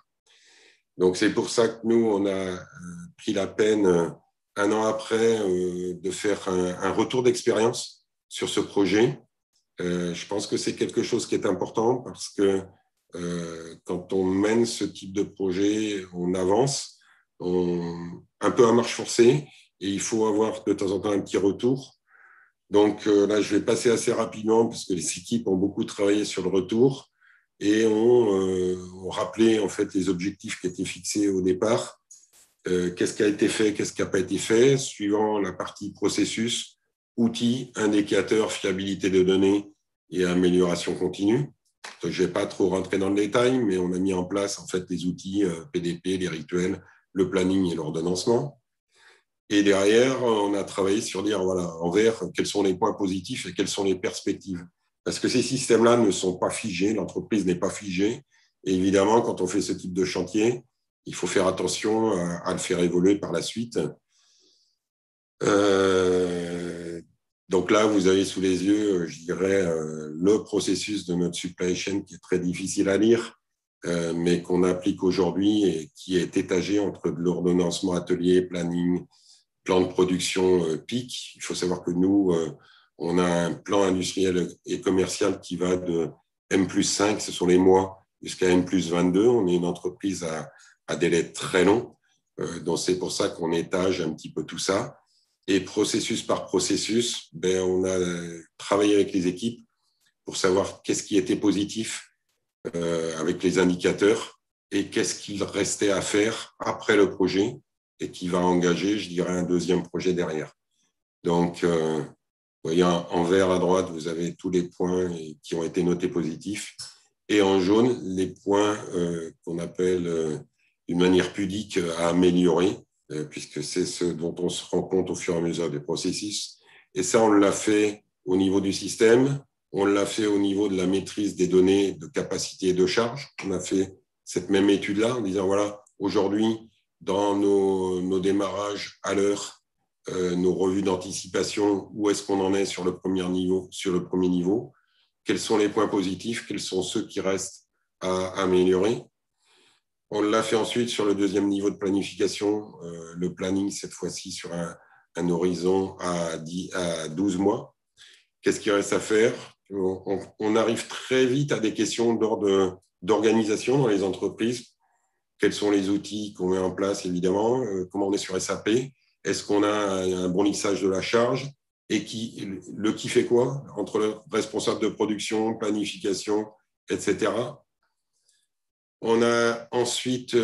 Donc, c'est pour ça que nous, on a pris la peine, un an après, de faire un retour d'expérience sur ce projet. Je pense que c'est quelque chose qui est important parce que quand on mène ce type de projet, on avance un peu à marche forcée et il faut avoir de temps en temps un petit retour. Donc là, je vais passer assez rapidement parce que les équipes ont beaucoup travaillé sur le retour et ont rappelé en fait les objectifs qui étaient fixés au départ. Qu'est-ce qui a été fait, qu'est-ce qui n'a pas été fait, suivant la partie processus, outils, indicateurs, fiabilité de données et amélioration continue. Donc, je ne vais pas trop rentrer dans le détail, mais on a mis en place en fait les outils PDP, les rituels, le planning et l'ordonnancement. Et derrière, on a travaillé sur dire, voilà, en vert, quels sont les points positifs et quelles sont les perspectives. Parce que ces systèmes-là ne sont pas figés, l'entreprise n'est pas figée. Et évidemment, quand on fait ce type de chantier, il faut faire attention à le faire évoluer par la suite. Donc là, vous avez sous les yeux, je dirais, le processus de notre supply chain qui est très difficile à lire, mais qu'on applique aujourd'hui et qui est étagé entre de l'ordonnancement atelier, planning, plan de production PIC. Il faut savoir que nous, on a un plan industriel et commercial qui va de M+5, ce sont les mois, jusqu'à M+22. On est une entreprise à délai très long, donc c'est pour ça qu'on étage un petit peu tout ça. Et processus par processus, on a travaillé avec les équipes pour savoir qu'est-ce qui était positif avec les indicateurs et qu'est-ce qu'il restait à faire après le projet et qui va engager, je dirais, un deuxième projet derrière. Donc, vous voyez, en vert à droite, vous avez tous les points qui ont été notés positifs et en jaune, les points qu'on appelle d'une manière pudique à améliorer, puisque c'est ce dont on se rend compte au fur et à mesure des processus. Et ça, on l'a fait au niveau du système, on l'a fait au niveau de la maîtrise des données de capacité et de charge. On a fait cette même étude-là en disant, voilà, aujourd'hui, dans nos démarrages à l'heure, nos revues d'anticipation, où est-ce qu'on en est sur le premier niveau, quels sont les points positifs, quels sont ceux qui restent à améliorer. On l'a fait ensuite sur le deuxième niveau de planification, le planning, cette fois-ci sur un horizon à 12 mois. Qu'est-ce qu'il reste à faire? On arrive très vite à des questions d'ordre d'organisation dans les entreprises. Quels sont les outils qu'on met en place, évidemment? Comment on est sur SAP? Est-ce qu'on a un bon lissage de la charge? Et qui fait quoi entre le responsable de production, planification, etc. On a ensuite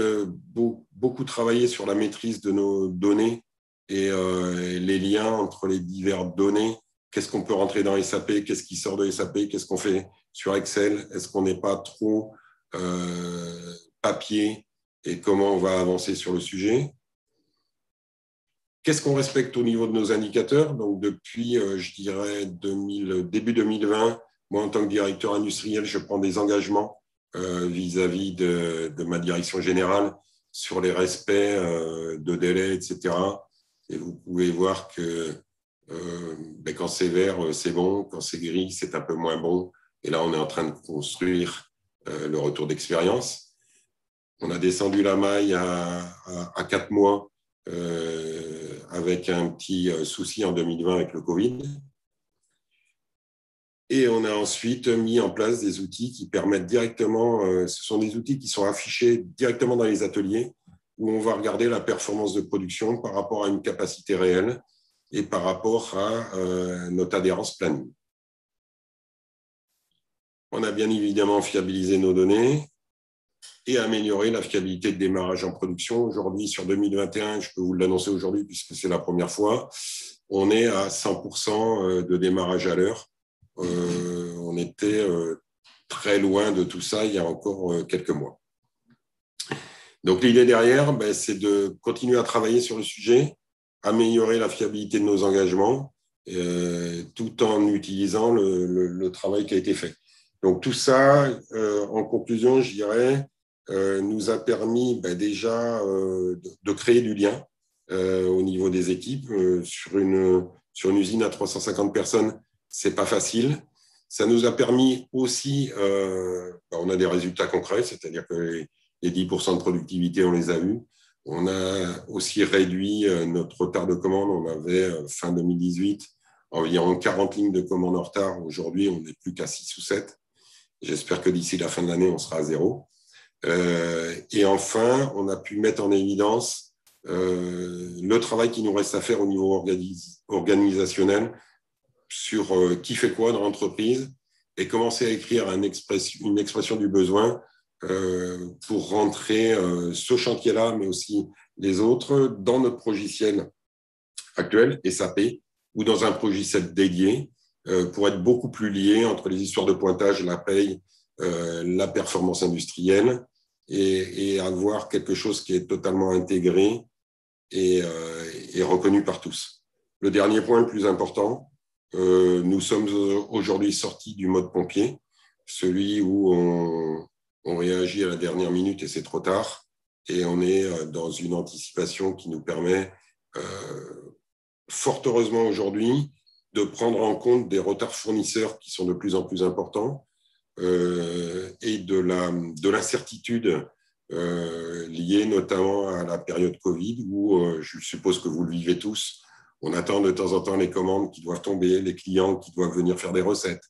beaucoup travaillé sur la maîtrise de nos données et les liens entre les diverses données. Qu'est-ce qu'on peut rentrer dans SAP? Qu'est-ce qui sort de SAP? Qu'est-ce qu'on fait sur Excel? Est-ce qu'on n'est pas trop papier? Et comment on va avancer sur le sujet? Qu'est-ce qu'on respecte au niveau de nos indicateurs? Donc, depuis, je dirais, début 2020, moi, en tant que directeur industriel, je prends des engagements vis-à-vis de ma direction générale sur les respects de délais, etc. Et vous pouvez voir que quand c'est vert, c'est bon. Quand c'est gris, c'est un peu moins bon. Et là, on est en train de construire le retour d'expérience. On a descendu la maille à 4 mois avec un petit souci en 2020 avec le Covid. Et on a ensuite mis en place des outils qui permettent directement, ce sont des outils qui sont affichés directement dans les ateliers, où on va regarder la performance de production par rapport à une capacité réelle et par rapport à notre adhérence planning. On a bien évidemment fiabilisé nos données et amélioré la fiabilité de démarrage en production. Aujourd'hui, sur 2021, je peux vous l'annoncer aujourd'hui puisque c'est la première fois, on est à 100% de démarrage à l'heure. On était très loin de tout ça il y a encore quelques mois. Donc l'idée derrière, c'est de continuer à travailler sur le sujet, améliorer la fiabilité de nos engagements, tout en utilisant le travail qui a été fait. Donc tout ça, en conclusion, je dirais, nous a permis déjà de créer du lien au niveau des équipes. Sur une usine à 350 personnes, c'est pas facile. Ça nous a permis aussi, on a des résultats concrets, c'est-à-dire que les 10% de productivité, on les a eus. On a aussi réduit notre retard de commande. On avait, fin 2018, environ 40 lignes de commande en retard. Aujourd'hui, on n'est plus qu'à 6 ou 7. J'espère que d'ici la fin de l'année, on sera à 0. Et enfin, on a pu mettre en évidence le travail qui nous reste à faire au niveau organisationnel sur qui fait quoi dans l'entreprise et commencer à écrire une expression du besoin pour rentrer ce chantier-là, mais aussi les autres, dans notre logiciel actuel, SAP, ou dans un logiciel dédié, pour être beaucoup plus lié entre les histoires de pointage, la paye, la performance industrielle, et avoir quelque chose qui est totalement intégré et reconnu par tous. Le dernier point, le plus important, nous sommes aujourd'hui sortis du mode pompier, celui où on réagit à la dernière minute et c'est trop tard. et on est dans une anticipation qui nous permet, fort heureusement aujourd'hui, de prendre en compte des retards fournisseurs qui sont de plus en plus importants et de l'incertitude liée notamment à la période Covid où, je suppose que vous le vivez tous, on attend de temps en temps les commandes qui doivent tomber, les clients qui doivent venir faire des recettes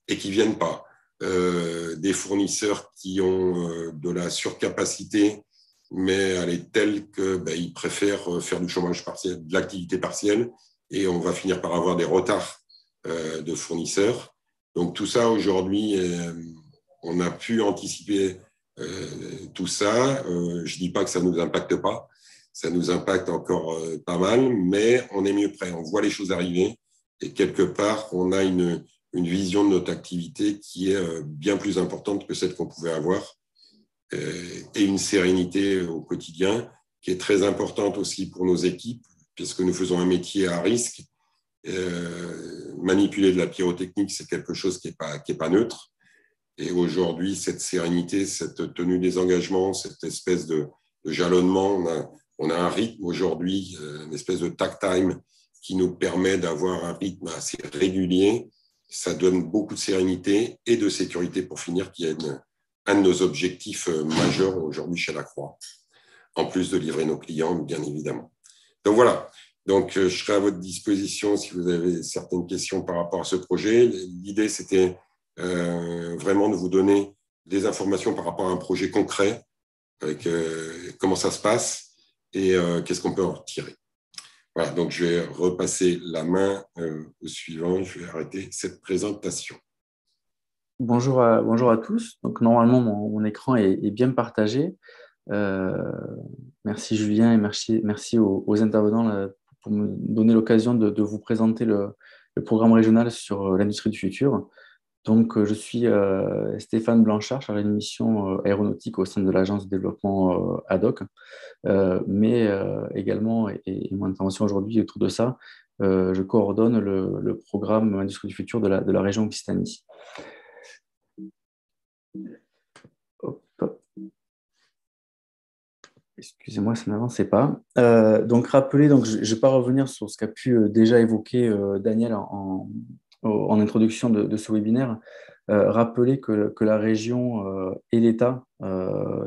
et qui ne viennent pas, des fournisseurs qui ont de la surcapacité, mais elle est telle qu'ils préfèrent faire du chômage partiel, de l'activité partielle, et on va finir par avoir des retards de fournisseurs. Donc tout ça, aujourd'hui, on a pu anticiper tout ça. Je ne dis pas que ça ne nous impacte pas, ça nous impacte encore pas mal, mais on est mieux prêt, on voit les choses arriver, et quelque part, on a une vision de notre activité qui est bien plus importante que celle qu'on pouvait avoir, et une sérénité au quotidien qui est très importante aussi pour nos équipes, puisque nous faisons un métier à risque. Manipuler de la pyrotechnique, c'est quelque chose qui est pas neutre. Et aujourd'hui, cette sérénité, cette tenue des engagements, cette espèce de jalonnement, on a un rythme aujourd'hui, une espèce de tag time qui nous permet d'avoir un rythme assez régulier. Ça donne beaucoup de sérénité et de sécurité pour finir, qui est un de nos objectifs majeurs aujourd'hui chez Lacroix, en plus de livrer nos clients, bien évidemment. Donc voilà, donc je serai à votre disposition si vous avez certaines questions par rapport à ce projet. L'idée, c'était vraiment de vous donner des informations par rapport à un projet concret, avec comment ça se passe et qu'est-ce qu'on peut en retirer. Voilà, donc je vais repasser la main au suivant. Je vais arrêter cette présentation. Bonjour à tous. Donc, normalement, mon écran est bien partagé. Merci Julien et merci aux intervenants là, pour me donner l'occasion de vous présenter le programme régional sur l'industrie du futur. Donc, je suis Stéphane Blanchard, chargé de mission aéronautique au sein de l'agence de développement ADOC. Mais également, et mon intervention aujourd'hui autour de ça, je coordonne le programme Industrie du futur de la région Occitanie. Hop. Excusez-moi, ça n'avançait pas. Donc, rappeler, donc, je ne vais pas revenir sur ce qu'a pu déjà évoquer Daniel en introduction de ce webinaire. Rappeler que la région et l'État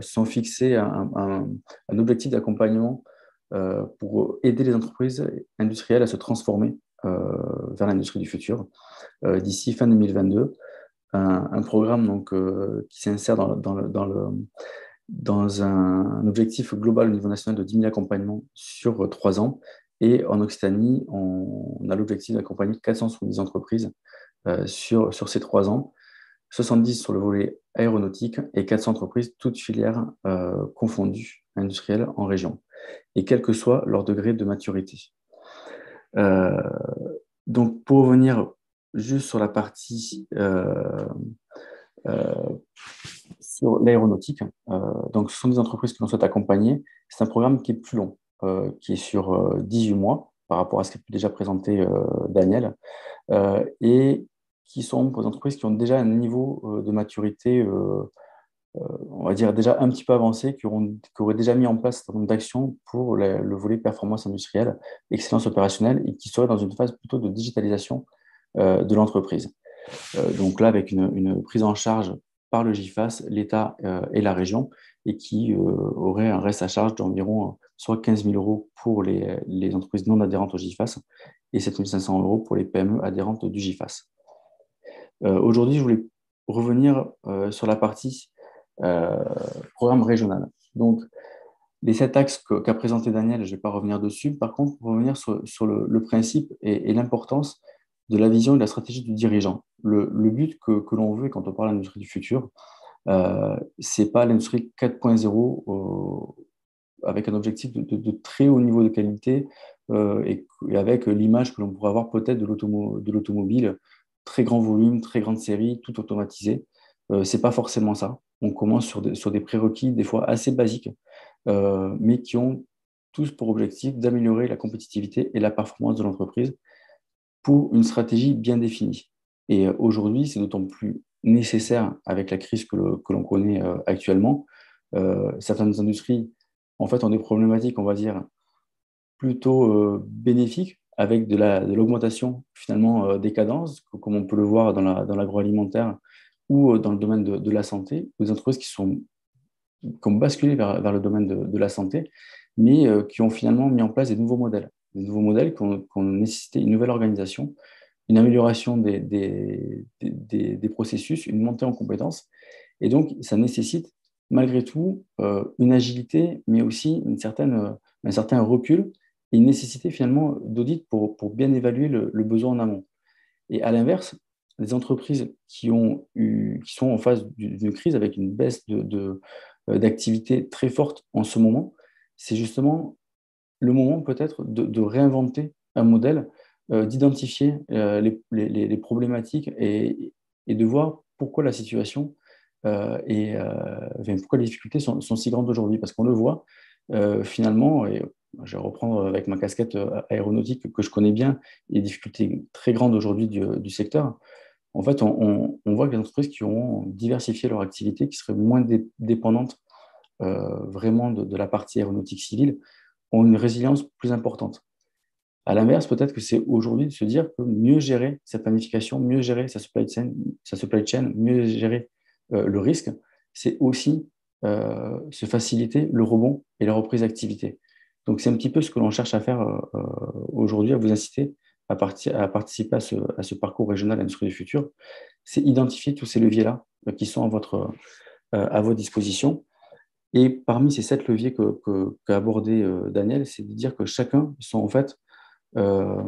sont fixés un objectif d'accompagnement pour aider les entreprises industrielles à se transformer vers l'industrie du futur d'ici fin 2022. Un programme donc, qui s'insère dans un objectif global au niveau national de 10 000 accompagnements sur 3 ans. Et en Occitanie, on a l'objectif d'accompagner 470 entreprises sur ces 3 ans, 70 sur le volet aéronautique et 400 entreprises, toutes filières confondues, industrielles en région, et quel que soit leur degré de maturité. Donc, pour revenir juste sur la partie sur l'aéronautique, donc ce sont des entreprises que l'on souhaite accompagner. C'est un programme qui est plus long, qui est sur 18 mois par rapport à ce qu'a pu déjà présenter Daniel, et qui sont pour des entreprises qui ont déjà un niveau de maturité, on va dire déjà un petit peu avancé, qui auraient déjà mis en place un certain nombre d'actions pour le volet performance industrielle, excellence opérationnelle, et qui seraient dans une phase plutôt de digitalisation de l'entreprise. Donc là, avec une prise en charge par le GIFAS, l'État et la région, et qui aurait un reste à charge d'environ soit 15 000 € pour les entreprises non adhérentes au GIFAS et 7 500 € pour les PME adhérentes du GIFAS. Aujourd'hui, je voulais revenir sur la partie programme régional. Donc, les 7 axes qu'a présenté Daniel, je ne vais pas revenir dessus. Par contre, pour revenir sur le principe et l'importance de la vision et de la stratégie du dirigeant. Le but que l'on veut quand on parle d'industrie du futur, ce n'est pas l'industrie 4.0 avec un objectif de très haut niveau de qualité et avec l'image que l'on pourrait avoir peut-être de l'automobile, très grand volume, très grande série, tout automatisé. Ce n'est pas forcément ça. On commence sur des prérequis des fois assez basiques, mais qui ont tous pour objectif d'améliorer la compétitivité et la performance de l'entreprise pour une stratégie bien définie. Et aujourd'hui, c'est d'autant plus nécessaire avec la crise que l'on connaît actuellement. Certaines industries en fait, ont des problématiques, on va dire, plutôt bénéfiques, avec de l'augmentation finalement des cadences, comme on peut le voir dans l'agroalimentaire ou dans le domaine de la santé, des entreprises qui ont basculé vers le domaine de la santé, mais qui ont finalement mis en place des nouveaux modèles qui ont nécessité une nouvelle organisation, une amélioration des processus, une montée en compétences. Et donc, ça nécessite malgré tout une agilité, mais aussi un certain recul et une nécessité finalement d'audit pour bien évaluer le besoin en amont. Et à l'inverse, les entreprises qui sont en phase d'une crise avec une baisse d'activité très forte en ce moment, c'est justement le moment peut-être de réinventer un modèle, d'identifier les problématiques et de voir pourquoi la situation pourquoi les difficultés sont si grandes aujourd'hui. Parce qu'on le voit finalement, et je vais reprendre avec ma casquette aéronautique que je connais bien, les difficultés très grandes aujourd'hui du secteur. En fait, on voit que les entreprises qui ont diversifié leur activité, qui seraient moins dépendantes vraiment de la partie aéronautique civile, ont une résilience plus importante. À l'inverse, peut-être que c'est aujourd'hui de se dire que mieux gérer sa planification, mieux gérer sa supply chain, mieux gérer le risque, c'est aussi se faciliter le rebond et la reprise d'activité. Donc, c'est un petit peu ce que l'on cherche à faire aujourd'hui, à vous inciter à participer à ce parcours régional Industrie du futur. C'est identifier tous ces leviers-là qui sont à votre disposition. Et parmi ces 7 leviers qu'a abordé Daniel, c'est de dire que chacun sont en fait euh,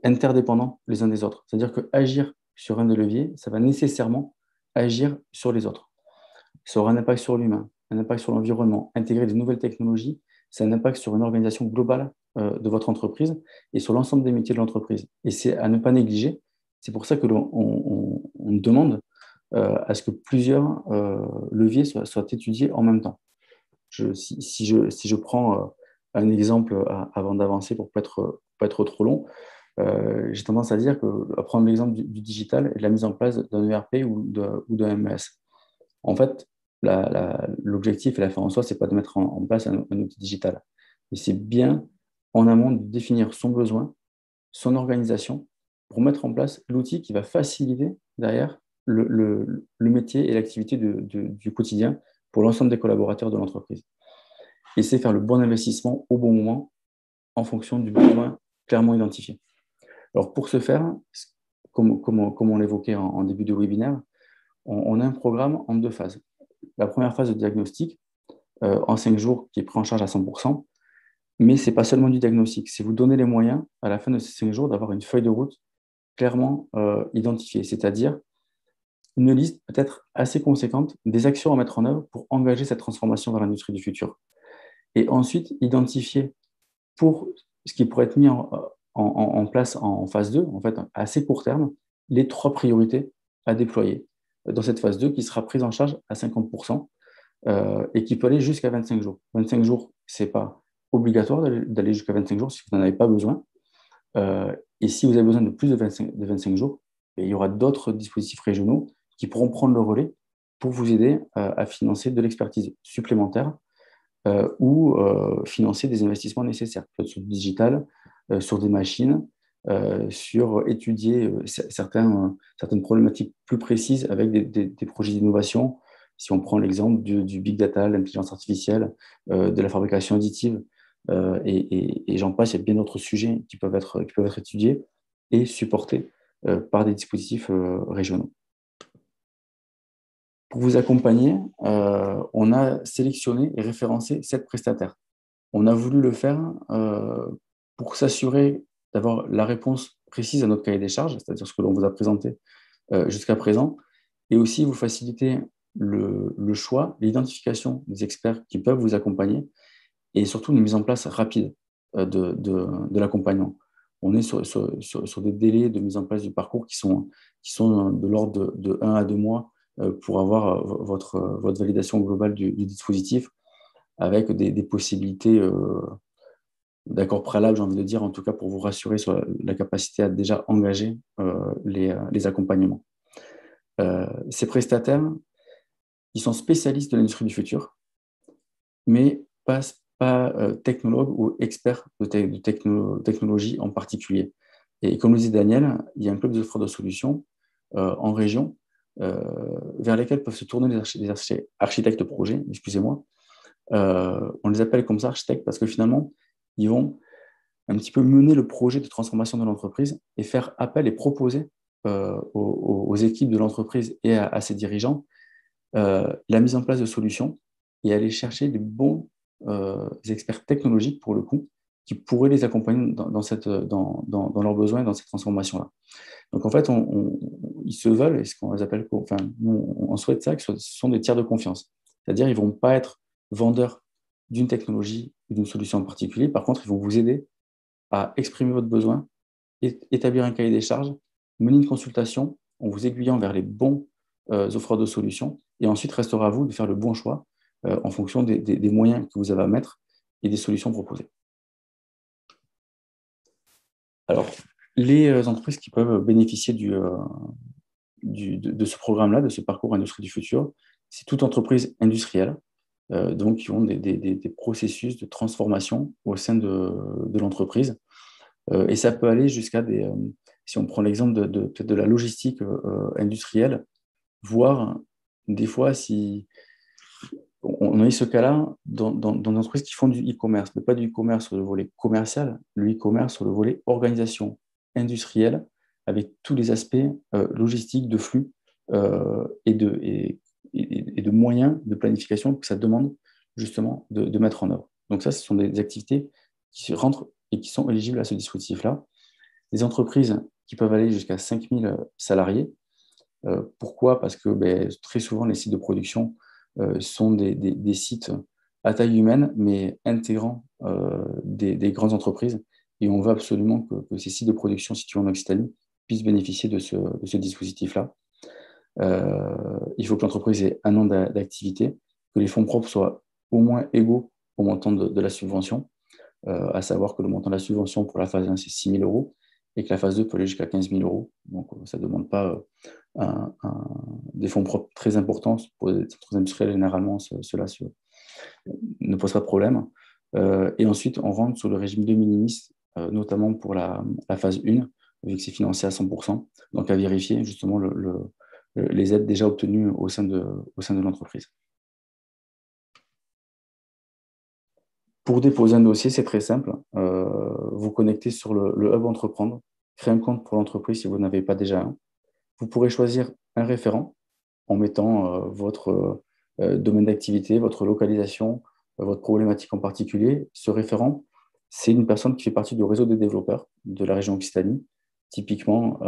interdépendants les uns des autres. C'est-à-dire qu'agir sur un des leviers, ça va nécessairement agir sur les autres. Ça aura un impact sur l'humain, un impact sur l'environnement. Intégrer des nouvelles technologies, c'est un impact sur une organisation globale de votre entreprise et sur l'ensemble des métiers de l'entreprise. Et c'est à ne pas négliger. C'est pour ça que on demande à ce que plusieurs leviers soient étudiés en même temps. Si je prends un exemple avant d'avancer pour ne pas être trop long, j'ai tendance à dire à prendre l'exemple du digital et de la mise en place d'un ERP ou d'un MES. En fait, l'objectif et la fin en soi, ce n'est pas de mettre en place un outil digital, mais c'est bien en amont de définir son besoin, son organisation, pour mettre en place l'outil qui va faciliter derrière le métier et l'activité du quotidien pour l'ensemble des collaborateurs de l'entreprise. Et c'est faire le bon investissement au bon moment en fonction du besoin clairement identifié. Alors pour ce faire, comme on l'évoquait en début de webinaire, on a un programme en 2 phases. La première phase de diagnostic, en 5 jours, qui est pris en charge à 100%, mais ce n'est pas seulement du diagnostic, c'est vous donner les moyens, à la fin de ces 5 jours, d'avoir une feuille de route clairement identifiée, c'est-à-dire une liste peut-être assez conséquente des actions à mettre en œuvre pour engager cette transformation vers l'industrie du futur. Et ensuite, identifier pour ce qui pourrait être mis en place en phase 2, en fait, à assez court terme, les 3 priorités à déployer dans cette phase 2 qui sera prise en charge à 50% et qui peut aller jusqu'à 25 jours. 25 jours, ce n'est pas obligatoire d'aller jusqu'à 25 jours si vous n'en avez pas besoin. Et si vous avez besoin de plus de 25 jours, il y aura d'autres dispositifs régionaux qui pourront prendre le relais pour vous aider à financer de l'expertise supplémentaire ou financer des investissements nécessaires, peut-être sur le digital, sur des machines, sur étudier certaines problématiques plus précises avec des projets d'innovation. Si on prend l'exemple du big data, l'intelligence artificielle, de la fabrication additive, et j'en passe, il y a bien d'autres sujets qui peuvent être étudiés et supportés par des dispositifs régionaux. Pour vous accompagner, on a sélectionné et référencé 7 prestataires. On a voulu le faire pour s'assurer d'avoir la réponse précise à notre cahier des charges, c'est-à-dire ce que l'on vous a présenté jusqu'à présent, et aussi vous faciliter le choix, l'identification des experts qui peuvent vous accompagner, et surtout une mise en place rapide de l'accompagnement. On est sur des délais de mise en place du parcours qui sont de l'ordre de 1 à 2 mois pour avoir votre validation globale du dispositif, avec des possibilités d'accord préalable, j'ai envie de dire, en tout cas pour vous rassurer sur la capacité à déjà engager les accompagnements. Ces prestataires, ils sont spécialistes de l'industrie du futur, mais pas technologue ou expert de technologie en particulier. Et comme le disait Daniel, il y a un club d'offres de solutions en région vers lesquels peuvent se tourner les architectes de projet, excusez-moi. On les appelle comme ça architectes parce que finalement, ils vont un petit peu mener le projet de transformation de l'entreprise et faire appel et proposer aux équipes de l'entreprise et à ses dirigeants la mise en place de solutions et aller chercher des bons experts technologiques, pour le coup, qui pourraient les accompagner dans leurs besoins et dans cette transformation-là. Donc, en fait, ils se veulent, et ce qu'on les appelle, enfin, nous, on souhaite ça, que ce sont des tiers de confiance. C'est-à-dire, ils ne vont pas être vendeurs d'une technologie ou d'une solution en particulier. Par contre, ils vont vous aider à exprimer votre besoin, établir un cahier des charges, mener une consultation en vous aiguillant vers les bons offreurs de solutions. Et ensuite, restera à vous de faire le bon choix en fonction des moyens que vous avez à mettre et des solutions proposées. Alors, les entreprises qui peuvent bénéficier de ce programme-là, de ce parcours Industrie du futur, c'est toute entreprise industrielle, donc qui ont des processus de transformation au sein de l'entreprise. Et ça peut aller jusqu'à si on prend l'exemple peut-être de la logistique industrielle, voire des fois, si on a eu ce cas-là dans des entreprises qui font du e-commerce, mais pas du e-commerce sur le volet commercial, le e-commerce sur le volet organisation industrielle, avec tous les aspects logistiques, de flux et de moyens de planification que ça demande justement de mettre en œuvre. Donc ça, ce sont des activités qui rentrent et qui sont éligibles à ce dispositif-là. Des entreprises qui peuvent aller jusqu'à 5000 salariés. Pourquoi ? Parce que très souvent, les sites de production sont des sites à taille humaine, mais intégrant des grandes entreprises. Et on veut absolument que ces sites de production situés en Occitanie puissent bénéficier de ce dispositif-là. Il faut que l'entreprise ait 1 an d'activité, que les fonds propres soient au moins égaux au montant de la subvention, à savoir que le montant de la subvention pour la phase 1, c'est 6 000 € et que la phase 2 peut aller jusqu'à 15 000 €. Donc, ça ne demande pas des fonds propres très importants. Pour les entreprises industrielles, généralement, cela ne pose pas de problème. Et ensuite, on rentre sur le régime de minimis, notamment pour la phase 1, vu que c'est financé à 100%. Donc, à vérifier justement les aides déjà obtenues au sein de l'entreprise. Pour déposer un dossier, c'est très simple. Vous connectez sur le Hub Entreprendre, créez un compte pour l'entreprise si vous n'avez pas déjà un. Vous pourrez choisir un référent en mettant votre domaine d'activité, votre localisation, votre problématique en particulier. Ce référent, c'est une personne qui fait partie du réseau des développeurs de la région Occitanie. Typiquement,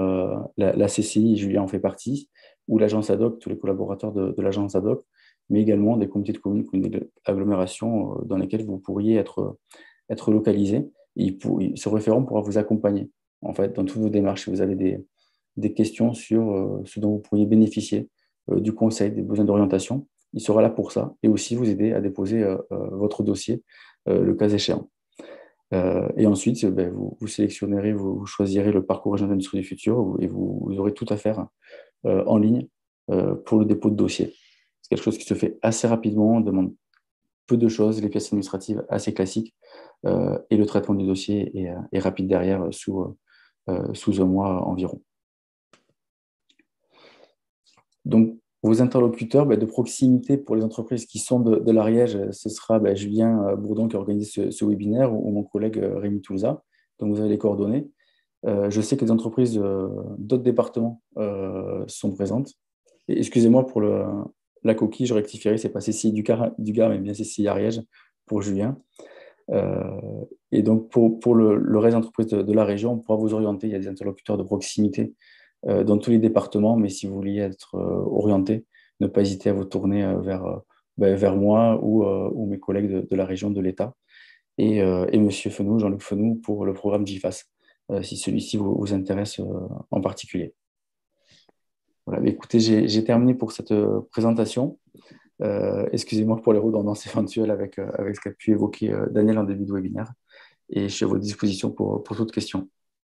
la CCI, Julien en fait partie, ou l'agence ad hoc, tous les collaborateurs de l'agence ad hoc, mais également des comités de communes, agglomérations dans lesquelles vous pourriez être localisé. Et ce référent pourra vous accompagner en fait, dans toutes vos démarches. Si vous avez des questions sur ce dont vous pourriez bénéficier, du conseil, des besoins d'orientation, il sera là pour ça et aussi vous aider à déposer votre dossier le cas échéant. Et ensuite, vous sélectionnerez, vous choisirez le parcours régional d'industrie du futur et vous aurez tout à faire en ligne pour le dépôt de dossier. C'est quelque chose qui se fait assez rapidement, on demande peu de choses, les pièces administratives assez classiques et le traitement du dossier est rapide derrière sous 1 mois environ. Donc, vos interlocuteurs de proximité pour les entreprises qui sont de l'Ariège, ce sera Julien Bourdon qui organise ce webinaire ou mon collègue Rémi Toulza. Donc, vous avez les coordonnées. Je sais que les entreprises d'autres départements sont présentes. Et excusez-moi pour la coquille, je rectifierai, c'est pas CCI du Gard, mais bien CCI Ariège pour Julien. Et donc, pour le reste des entreprises de la région, on pourra vous orienter. Il y a des interlocuteurs de proximité dans tous les départements, mais si vous vouliez être orienté, ne pas hésiter à vous tourner vers moi ou mes collègues de la région, de l'État, et M. Fenou, Jean-Luc Fenou, pour le programme GIFAS, si celui-ci vous intéresse en particulier. Voilà, écoutez, j'ai terminé pour cette présentation. Excusez-moi pour les redondances éventuelles avec ce qu'a pu évoquer Daniel en début de webinaire, et je suis à votre disposition pour toute question.